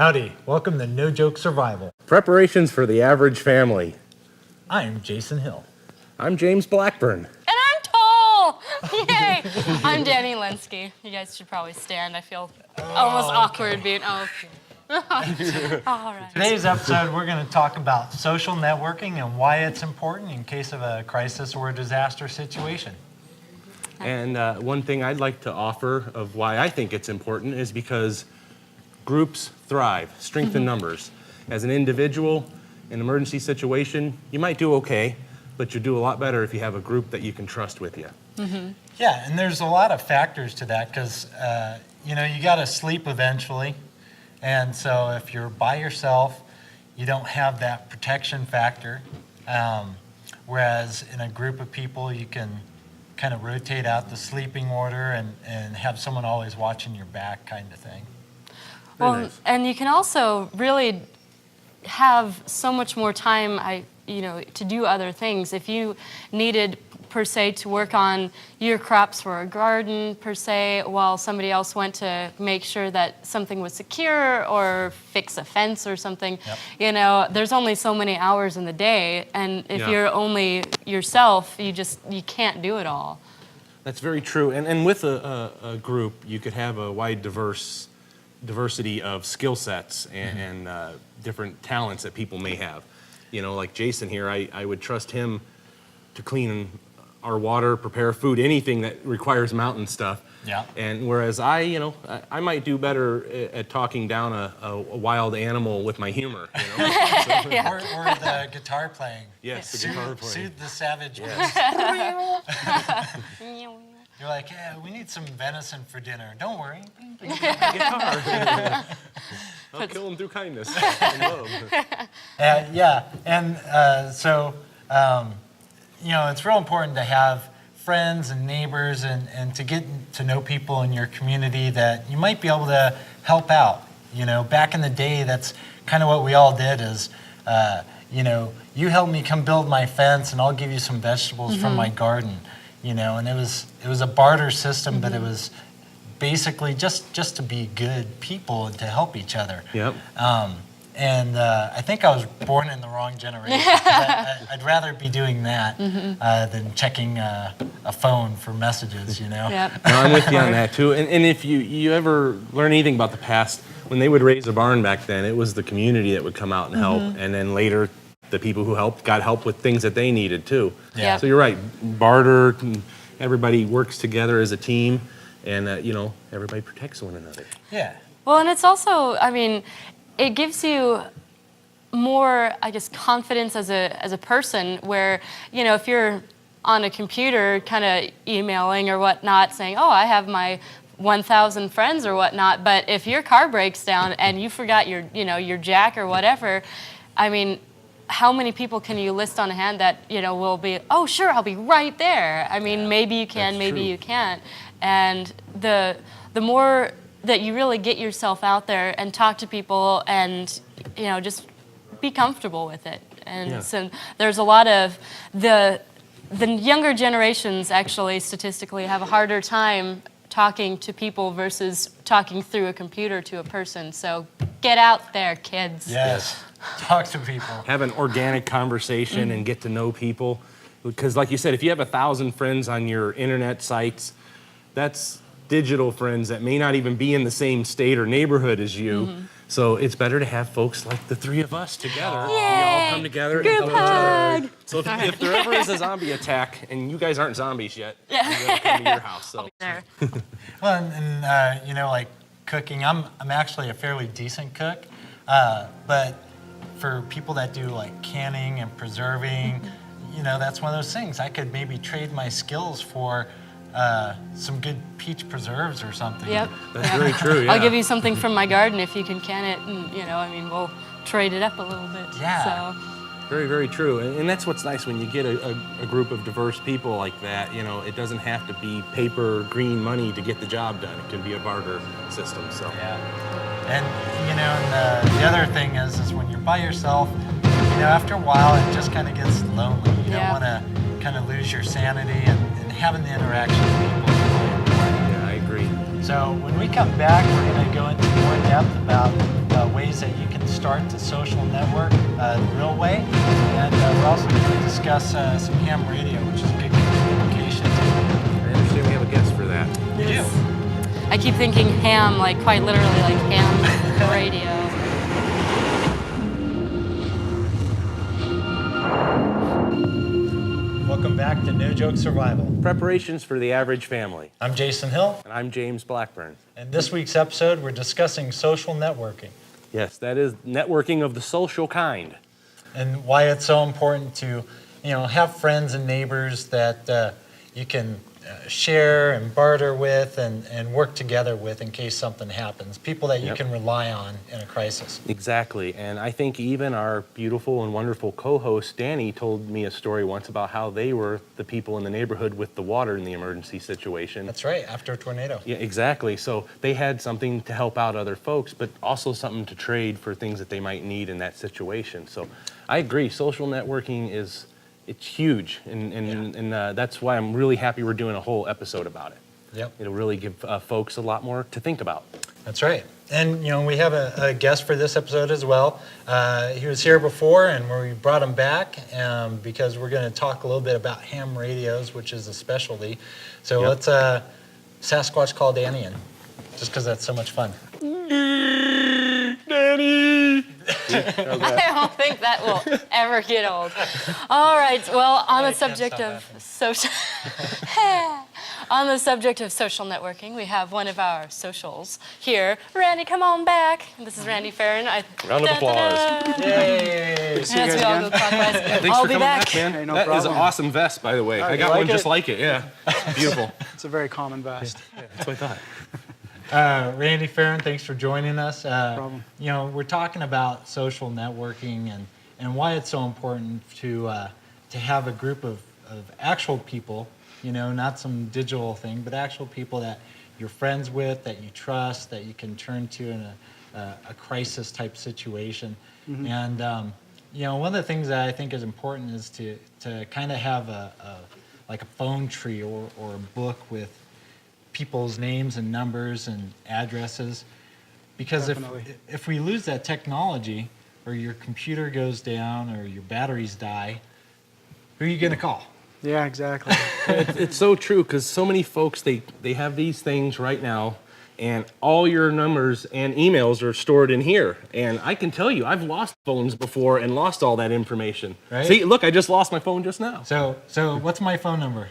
Howdy, welcome to No Joke Survival. Preparations for the average family. I'm Jason Hill. I'm James Blackburn. And I'm tall! Yay! I'm Danny Linsky. You guys should probably stand. I feel almost awkward being, okay. All right. Today's episode, we're going to talk about social networking and why it's important in case of a crisis or a disaster situation. And one thing I'd like to offer of why I think it's important is because groups thrive, strength in numbers. As an individual, in an emergency situation, you might do okay, but you do a lot better if you have a group that you can trust with you. Yeah, and there's a lot of factors to that because, you got to sleep eventually. And so if you're by yourself, you don't have that protection factor. Whereas in a group of people, you can kind of rotate out the sleeping order and have someone always watching your back kind of thing. Well, nice. and you can also really have so much more time, to do other things. If you needed, per se, to work on your crops for a garden, per se, while somebody else went to make sure that something was secure or fix a fence or something, there's only so many hours in the day, and if you're only yourself, you can't do it all. That's very true. And with a group, you could have a wide diversity of skill sets and different talents that people may have. Like Jason here, I would trust him to clean our water, prepare food, anything that requires mountain stuff. Yeah. And whereas I might do better at talking down a wild animal with my humor. So, Or the guitar playing. yes, the guitar playing. Soothe the savage beast. You're like, yeah, we need some venison for dinner. Don't worry. Guitar. I'll kill him through kindness and love. It's real important to have friends and neighbors and to get to know people in your community that you might be able to help out. Back in the day, that's kind of what we all did is, you help me come build my fence and I'll give you some vegetables from my garden. And it was a barter system, but it was basically just to be good people and to help each other. Yep. I think I was born in the wrong generation. I'd rather be doing that than checking a phone for messages, Yep. No, I'm with you on that too. And if you ever learn anything about the past, when they would raise a barn back then, it was the community that would come out and help, and then later the people who helped got help with things that they needed too. Yeah. So you're right, barter, everybody works together as a team, and everybody protects one another. Yeah. Well, and it's also, it gives you more, confidence as a person where, if you're on a computer kind of emailing or whatnot saying, oh, I have my 1,000 friends or whatnot, but if your car breaks down and you forgot your jack or whatever, how many people can you list on a hand that, will be, oh, sure, I'll be right there. Maybe you can, maybe you can't. And the more that you really get yourself out there and talk to people and, just be comfortable with it. And so there's a lot of the younger generations actually statistically have a harder time talking to people versus talking through a computer to a person. So get out there, kids. Yes. Talk to people. Have an organic conversation and get to know people. Because like you said, if you have 1,000 friends on your internet sites, that's digital friends that may not even be in the same state or neighborhood as you. So it's better to have folks like the three of us together. We all come together. Group and hug. So if there ever is a zombie attack, and you guys aren't zombies yet, we gotta come to your house. So. There. Well, and like cooking, I'm actually a fairly decent cook, but for people that do like canning and preserving, that's one of those things. I could maybe trade my skills for some good peach preserves or something. Yep. That's very true, yeah. I'll give you something from my garden if you can can it, and we'll trade it up a little bit. Yeah. So. Very, very true. And that's what's nice when you get a group of diverse people like that. It doesn't have to be paper, green money to get the job done. It can be a barter system. So. Yeah. And, and the other thing is when you're by yourself, after a while it just kind of gets lonely. You don't want to kind of lose your sanity and having the interaction with people. Yeah, I agree. So when we come back, we're going to go into more depth about ways that you can start to social network the real way. And we're also going to discuss some ham radio, which is a good communication tool. I understand we have a guest for that. We do. I keep thinking ham, like quite literally, like ham radio. Welcome back to No Joke Survival. Preparations for the average family. I'm Jason Hill, And I'm James Blackburn. and this week's episode we're discussing social networking Yes, that is networking of the social kind. and why it's so important to, have friends and neighbors that you can share and barter with and work together with in case something happens. People that you Yep. can rely on in a crisis. Exactly. And I think even our beautiful and wonderful co-host, Danny, told me a story once about how they were the people in the neighborhood with the water in the emergency situation. That's right, after a tornado. Yeah, exactly. So they had something to help out other folks, but also something to trade for things that they might need in that situation. So I agree. Social networking it's huge, and that's why I'm really happy we're doing a whole episode about it. Yep. It'll really give folks a lot more to think about. That's right. And, we have a guest for this episode as well. He was here before, and we brought him back because we're going to talk a little bit about ham radios, which is a specialty. So Yep. let's Sasquatch call Danny in, just because that's so much fun. Danny! I don't think that will ever get old. All right. Well, on the I can't subject stop of social, on the subject of social networking, we have one of our socials here. Randy, come on back. This is Randy Farron. Round of applause. Yay! Yes, we all go clockwise. Thanks I'll for be coming back. back, man. Hey, no That is an problem. awesome vest, by the way. I you got like one just it? like it, yeah. Beautiful. It's a very common vest. That's what I thought. Randy Farron, thanks for joining us. problem. We're talking about social networking and why it's so important to have a group of actual people, not some digital thing, but actual people that you're friends with, that you trust, that you can turn to in a crisis type situation. And one of the things that I think is important is to kind of have a phone tree or a book with people's names and numbers and addresses, because Definitely. if we lose that technology, or your computer goes down, or your batteries die, who are you going to call? Yeah, exactly. It's so true, because so many folks, they have these things right now, and all your numbers and emails are stored in here. And I can tell you, I've lost phones before and lost all that information. Right. See, look, I just lost my phone just now. So what's my phone number?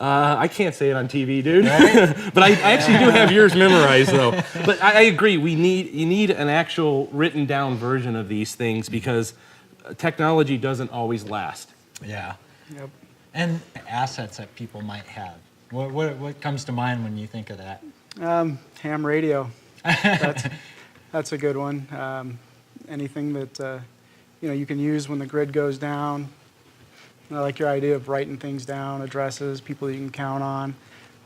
I can't say it on TV, dude. Right? But I actually do have yours memorized, though. But I agree. You need an actual written down version of these things, because technology doesn't always last. Yeah. Yep. And assets that people might have. What comes to mind when you think of that? Ham radio. That's a good one. Anything that you can use when the grid goes down. I like your idea of writing things down, addresses, people that you can count on,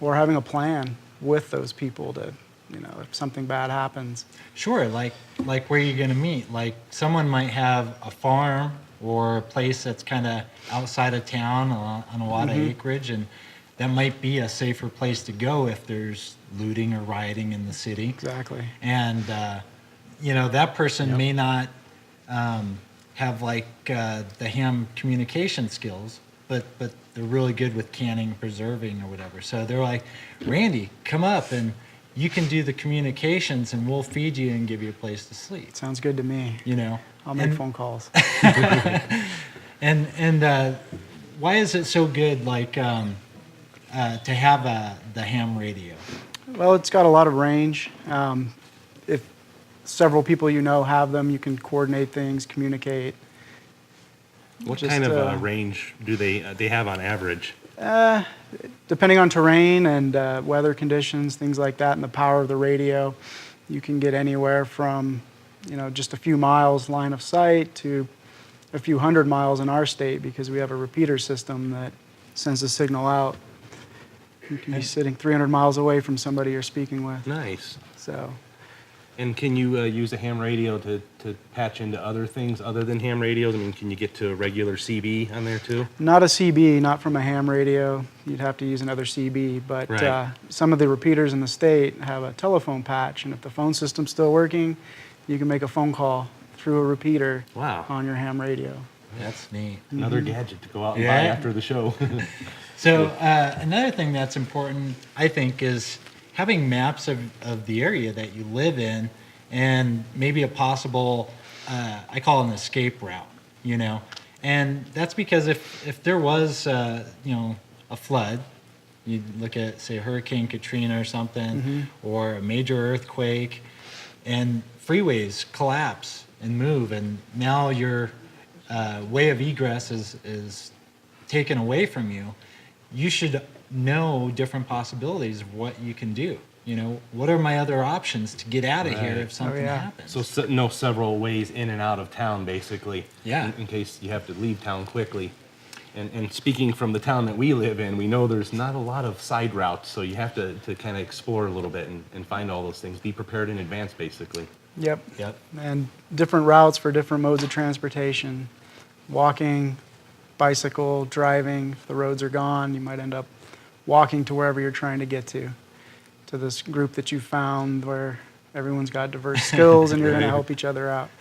or having a plan with those people to, if something bad happens. Sure, like where you're going to meet. Like someone might have a farm or a place that's kind of outside of town on a lot of acreage, and that might be a safer place to go if there's looting or rioting in the city. Exactly. And that person may not have the ham communication skills, but they're really good with canning, preserving, or whatever. So they're like, Randy, come up and you can do the communications, and we'll feed you and give you a place to sleep. Sounds good to me. I'll make phone calls. And why is it so good, to have the ham radio? Well, it's got a lot of range. If several people have them, you can coordinate things, communicate. What Just, kind of range do they have on average? Depending on terrain and weather conditions, things like that, and the power of the radio, you can get anywhere from, just a few miles line of sight to a few hundred miles in our state, because we have a repeater system that sends a signal out. You can be sitting 300 miles away from somebody you're speaking with. Nice. So, And can you use a ham radio to patch into other things other than ham radios? I mean, can you get to a regular CB on there too? not a CB, not from a ham radio. You'd have to use another CB. But Right. some of the repeaters in the state have a telephone patch, and if the phone system's still working, you can make a phone call through a repeater Wow. on your ham radio. That's neat. Another Mm-hmm. gadget to go out and Yeah. buy after the show. So another thing that's important, I think, is having maps of the area that you live in, and maybe a possible, I call it an escape route, you know. And that's because if there was, you know, a flood, you look at, say, Hurricane Katrina or something, or a major earthquake, and freeways collapse and move, and now your way of egress is taken away from you, you should know different possibilities of what you can do. You know, what are my other options to get out of here Right. if something yeah. happens? So know several ways in and out of town, basically. Yeah. In case you have to leave town quickly. And speaking from the town that we live in, we know there's not a lot of side routes, so you have to kind of explore a little bit and find all those things. Be prepared in advance, basically. Yep. Yep. And different routes for different modes of transportation. Walking, bicycle, driving. If the roads are gone, you might end up walking to wherever you're trying to get to this group that you found where everyone's got diverse skills and you're going to Right. help each other out.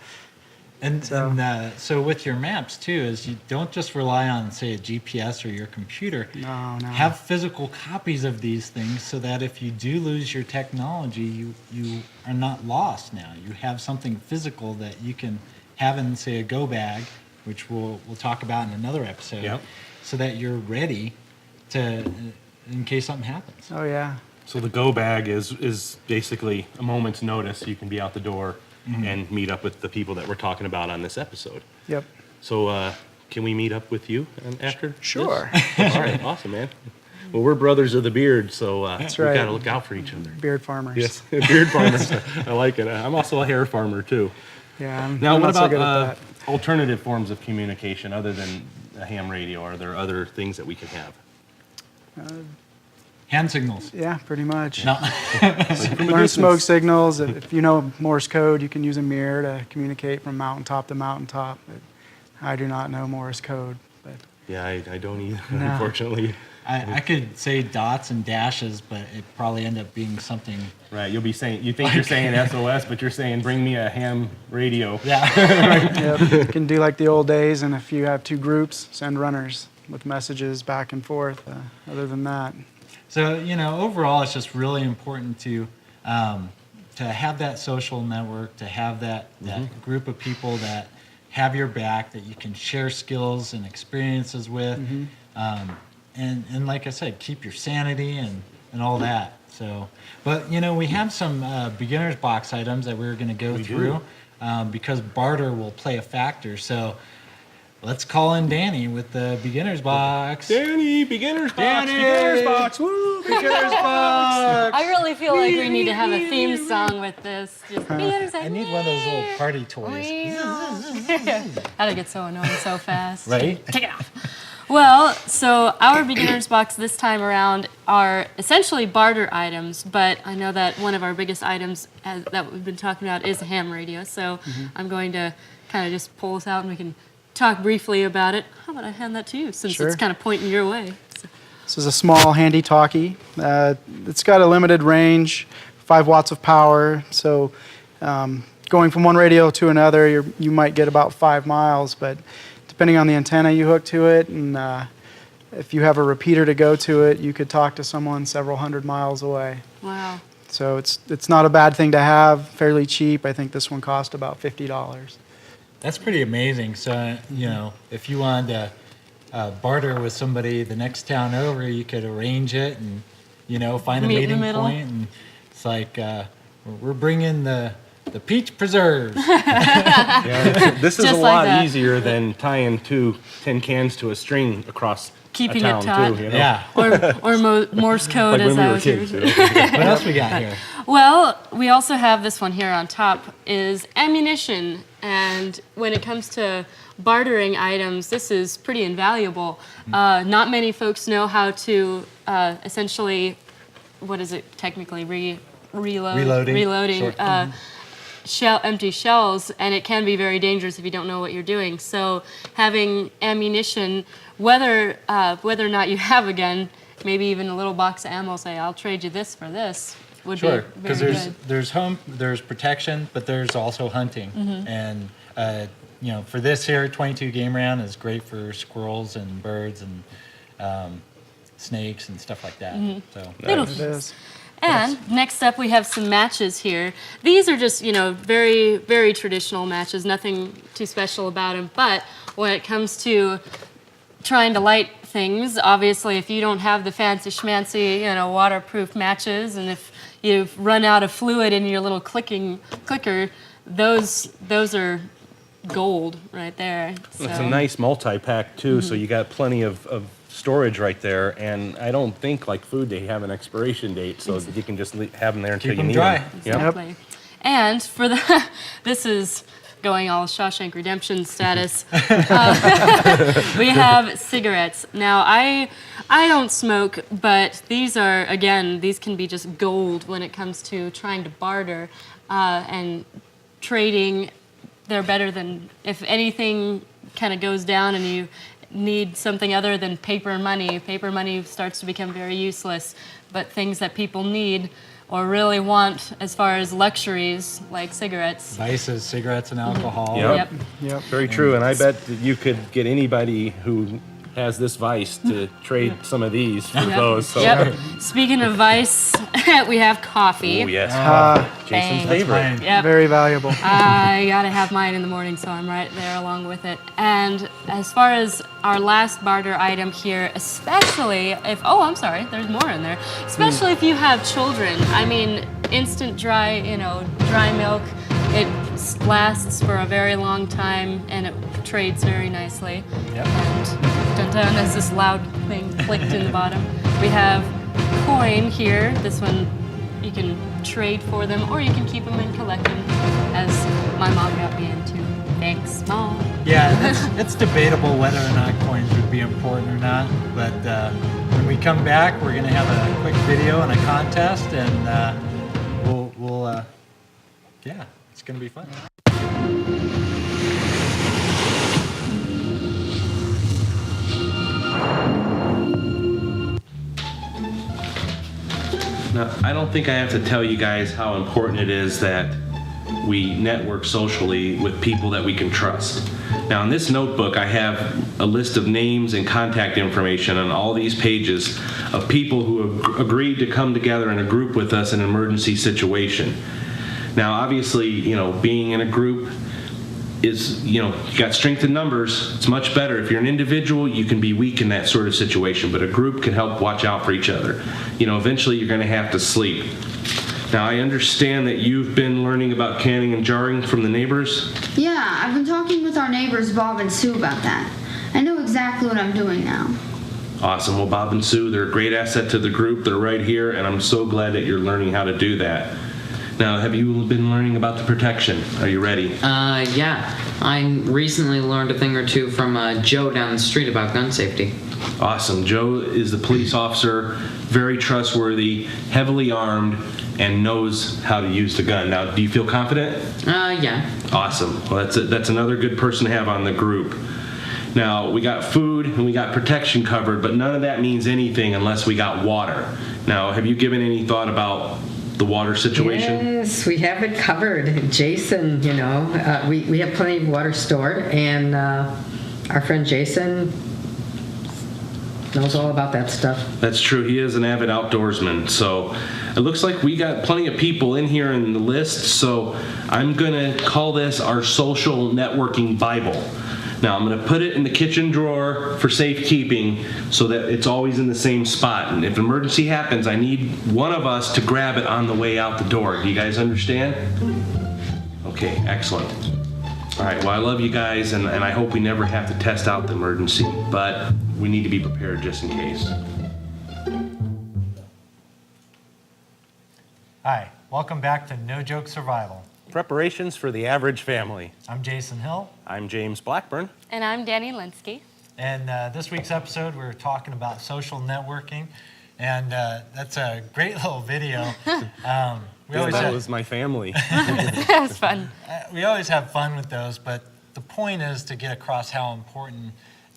And So- so with your maps too, is you don't just rely on, say, a GPS or your computer. No. Have physical copies of these things so that if you do lose your technology, you are not lost now. You have something physical that you can have in, say, a go bag, which we'll talk about in another episode, Yep. so that you're ready to, in case something happens. Oh, yeah. So the go bag is basically a moment's notice. You can be out the door and meet up with the people that we're talking about on this episode. Yep. So can we meet up with you after this? Sure. All right, awesome, man. Well, we're brothers of the beard, so That's we right. got to look out for each other. Beard farmers. Yes, beard farmers. I like it. I'm also a hair farmer, too. Yeah. Now, I'm what not so about good at that. alternative forms of communication other than a ham radio? Are there other things that we can have? Hand signals. Yeah, pretty much. No. From a Learn distance. smoke signals. If you know Morse code, you can use a mirror to communicate from mountaintop to mountaintop. But I do not know Morse code. But Yeah, I don't either, No. unfortunately. I could say dots and dashes, but it probably end up being something. Right, you'll be saying, you think you're saying SOS, but you're saying, bring me a ham radio. Yeah. yep, you can do like the old days, and if you have two groups, send runners with messages back and forth. Other than that, So, you know, overall, it's just really important to have that social network, to have that group of people that have your back, that you can share skills and experiences with. And like I said, keep your sanity and all that. So, but, you know, we have some beginner's box items that we're going to go We through because barter will play a factor. So let's call in Danny with the beginner's box. Danny, beginner's box, Danny! beginner's box, woo! Beginner's box! I really feel like we need to have a theme song with this. Just I need one of those little party toys. That'd get so annoying so fast. Right? Take it off. Well, so our beginner's box this time around are essentially barter items, but I know that one of our biggest items that we've been talking about is a ham radio, so I'm going to kind of just pull this out and we can talk briefly about it. How about I hand that to you, since Sure. it's kind of pointing your way. So, this is a small, handy talkie. It's got a limited range, 5 watts of power. So going from one radio to another, you might get about 5 miles, but depending on the antenna you hook to it, and if you have a repeater to go to it, you could talk to someone several hundred miles away. wow. So it's not a bad thing to have, fairly cheap. I think this one cost about $50. That's pretty amazing. So, you know, if you wanted to barter with somebody the next town over, you could arrange it and, you know, find a Meet in the meeting middle. point. And it's like, we're bringing the peach preserves. Yeah, this is Just a like lot that. easier than tying 2 tin cans to a string across Keeping a it town, taut. too. You know? Yeah. Or Morse code, Like as when we I were was kids. hearing. You know? What else we got here? Well, we also have this one here on top is ammunition. And when it comes to bartering items, this is pretty invaluable. Not many folks know how to essentially, what is it technically, reloading Sure. empty shells, and it can be very dangerous if you don't know what you're doing. So having ammunition, whether or not you have a gun, maybe even a little box of ammo, say, I'll trade you this for this. would Sure, be because very there's good. there's protection, but there's also hunting. And, for this here, 22 game round is great for squirrels and birds and snakes and stuff like that. So Little It things. is. And next up, we have some matches here. These are just, very, very traditional matches, nothing too special about them. But when it comes to trying to light things, obviously, if you don't have the fancy schmancy, waterproof matches, and if you've run out of fluid in your little clicker, those are gold right there. It's a So- nice multi-pack too, so you got plenty of storage right there. And I don't think, like food, they have an expiration date, so that you can just have them there until Keep you them need dry. them. Yep. Exactly. And for this is going all Shawshank Redemption status. We have cigarettes. Now, I don't smoke, but these can be just gold when it comes to trying to barter and trading. They're better than, if anything kind of goes down and you need something other than paper money starts to become very useless. But things that people need or really want as far as luxuries like cigarettes. vices, cigarettes, and alcohol. Yep. Yep. Very true, and I bet that you could get anybody who has this vice to trade some of these for Yep. those. So. Yep. Speaking of vice, we have coffee. Oh yes, Jason's Bang. favorite. Mine. Yep. Very valuable. I gotta have mine in the morning, so I'm right there along with it. And as far as our last barter item here, especially if, I'm sorry, there's more in there. Especially if you have children. I mean, instant dry milk, it lasts for a very long time and it trades very nicely. Yep. And dun-dun, as this loud thing clicked in the bottom. We have coin here. This one you can trade for them, or you can keep them and collect them, as my mom got me into. Thanks, Mom. Yeah, it's debatable whether or not coins would be important or not. But when we come back, we're going to have a quick video and a contest, and it's going to be fun. Now, I don't think I have to tell you guys how important it is that we network socially with people that we can trust. Now, in this notebook, I have a list of names and contact information on all these pages of people who have agreed to come together in a group with us in an emergency situation. Now, obviously, being in a group is, you got strength in numbers. It's much better. If you're an individual, you can be weak in that sort of situation, but a group can help watch out for each other. Eventually you're going to have to sleep. Now, I understand that you've been learning about canning and jarring from the neighbors. Yeah, I've been talking with our neighbors Bob and Sue about that. I know exactly what I'm doing now. Awesome. Well, Bob and Sue, they're a great asset to the group. They're right here, and I'm so glad that you're learning how to do that. Now, have you been learning about the protection? Are you ready? Yeah. I recently learned a thing or two from Joe down the street about gun safety. Awesome. Joe is the police officer, very trustworthy, heavily armed, and knows how to use the gun. Now, do you feel confident? Yeah. Awesome. Well, that's another good person to have on the group. Now, we got food and we got protection covered, but none of that means anything unless we got water. Now, have you given any thought about the water situation? Yes, we have it covered. Jason, we have plenty of water stored, and our friend Jason knows all about that stuff. That's true. He is an avid outdoorsman. So it looks like we got plenty of people in here in the list. So I'm going to call this our social networking Bible. Now, I'm going to put it in the kitchen drawer for safekeeping so that it's always in the same spot. And if an emergency happens, I need one of us to grab it on the way out the door. Do you guys understand? Okay, excellent. All right, well, I love you guys, and I hope we never have to test out the emergency, but we need to be prepared just in case. Hi, welcome back to No Joke Survival. Preparations for the average family. I'm Jason Hill, I'm James Blackburn. And I'm Danny Linsky. and this week's episode we're talking about social networking, and that's a great little video. That was my family. That was fun. We always have fun with those, but the point is to get across how important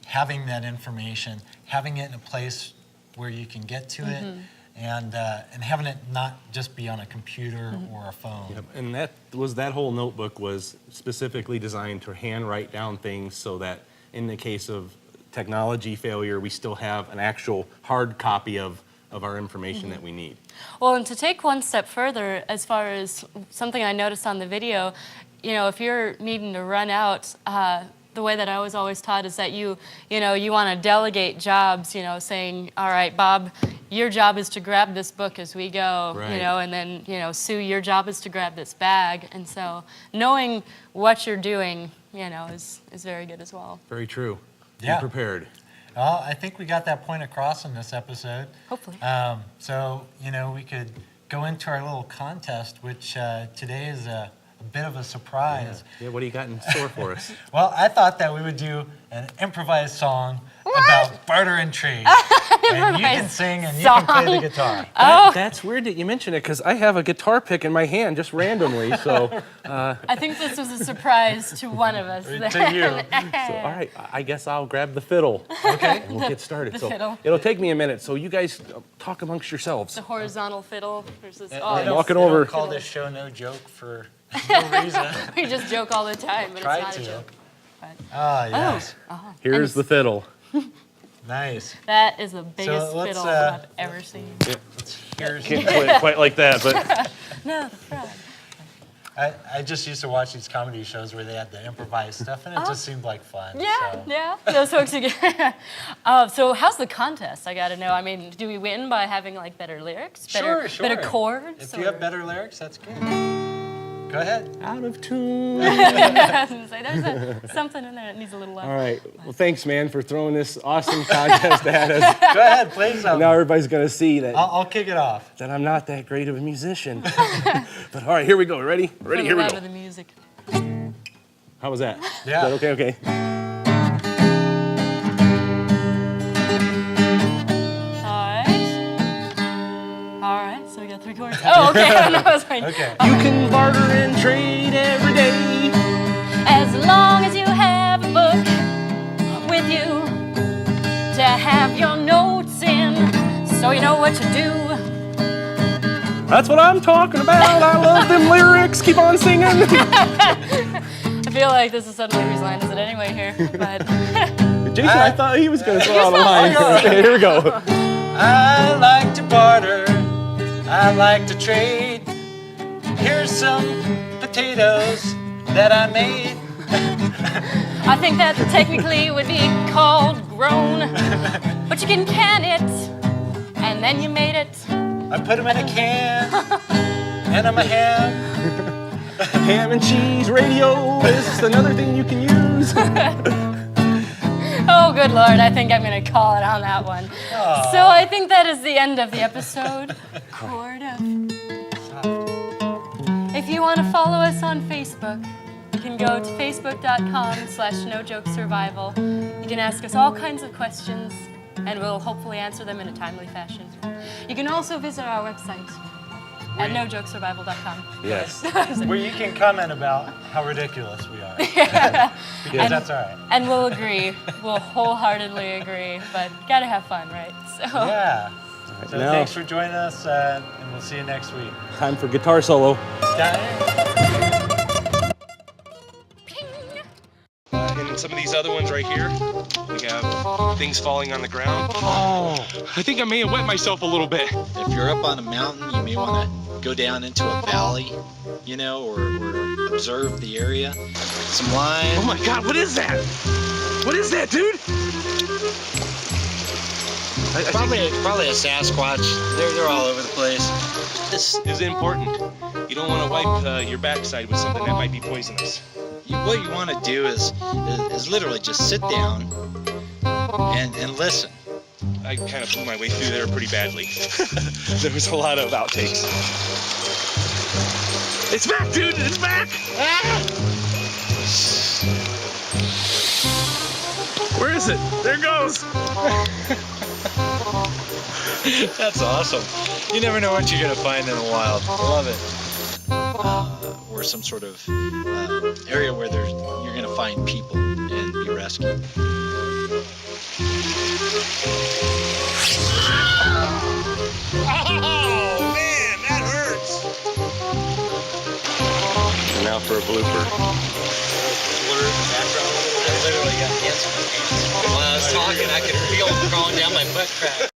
having that information, having it in a place where you can get to it, and having it not just be on a computer or a phone. Yep. And that whole notebook was specifically designed to hand write down things so that in the case of technology failure, we still have an actual hard copy of our information that we need. Well, and to take one step further, as far as something I noticed on the video, if you're needing to run out, the way that I was always taught is that you want to delegate jobs, saying, all right, Bob, your job is to grab this book as we go, Right. and then, Sue, your job is to grab this bag. And so knowing what you're doing, is very good as well. Very true. Yeah. Be prepared. Well, I think we got that point across in this episode. Hopefully. So, we could go into our little contest, which today is a bit of a surprise. Yeah, what do you got in store for us? Well, I thought that we would do an improvised song about barter and trade. And you can sing and you can play the guitar. That's weird that you mention it because I have a guitar pick in my hand just randomly. So, I think this was a surprise to one of us. To you. all right, I guess I'll grab the fiddle. Okay. And we'll get started. The so fiddle. it'll take me a minute. So you guys talk amongst yourselves. The horizontal fiddle versus... They Oh, don't- walking they don't over. call this show No Joke for no reason. we just joke all the time, but Try it's not to. a joke. But Ah, yes. Here's the fiddle. Nice. that is the biggest let's, fiddle I've ever seen. Here's, Can't play it quite like that, but No, the frog. I just used to watch these comedy shows where they had the improvised stuff, and it just seemed like fun. Yeah, so. yeah. Those folks again. So how's the contest? I got to know. I mean, do we win by having like better lyrics, better, Sure. better chords? If you have better lyrics, that's good. Go ahead. out of tune. I was gonna say, there's something in there that needs a little love. All right. Well, thanks, man, for throwing this awesome contest at us. Go ahead, play something. Now everybody's going to see that, I'll kick it off. that I'm not that great of a musician. But all right, here we go. Ready? For Ready? the Here we love go. of the music. How was that? Yeah. Is that okay? All right, so we got 3 chords. Oh, okay. No, I was like, Okay. You can barter and trade every day. as long as you have a book with you to have your notes in, so you know what to do. That's what I'm talking about. I love them lyrics. Keep on singing. I feel like this is suddenly whose line is it anyway here, but Jason, I thought he was going to throw out a line. Okay, here we go. I like to barter. I like to trade. Here's some potatoes that I made. I think that technically would be called grown, but you can can it, and then you made it. I put them in a can, and I'm a ham. Ham and cheese radio is another thing you can use. Oh, good Lord, I think I'm going to call it on that one. So I think that is the end of the episode. Chord of. If you want to follow us on Facebook, you can go to facebook.com/nojokesurvival. You can ask us all kinds of questions, and we'll hopefully answer them in a timely fashion. You can also visit our website at nojokesurvival.com. Yes. Where you can comment about how ridiculous we are. Because that's all right. And we'll agree. We'll wholeheartedly agree, but gotta have fun, right? So. Yeah. So now- thanks for joining us, and we'll see you next week. Time for guitar solo. And some of these other ones right here, we have things falling on the ground. Oh, I think I may have wet myself a little bit. If you're up on a mountain, you may want to go down into a valley, or observe the area. Some lime. Oh my God, what is that? What is that, dude? Probably a Sasquatch. They're all over the place. This is important. You don't want to wipe your backside with something that might be poisonous. What you want to do is literally just sit down and listen. I kind of blew my way through there pretty badly. There was a lot of outtakes. It's back, dude! It's back! Ah! Where is it? There it goes! That's awesome. You never know what you're going to find in the wild. I love it. Or some sort of area where you're going to find people and be rescued. now for a blooper. I literally got hands. While I was talking, I could feel them crawling down my butt crack.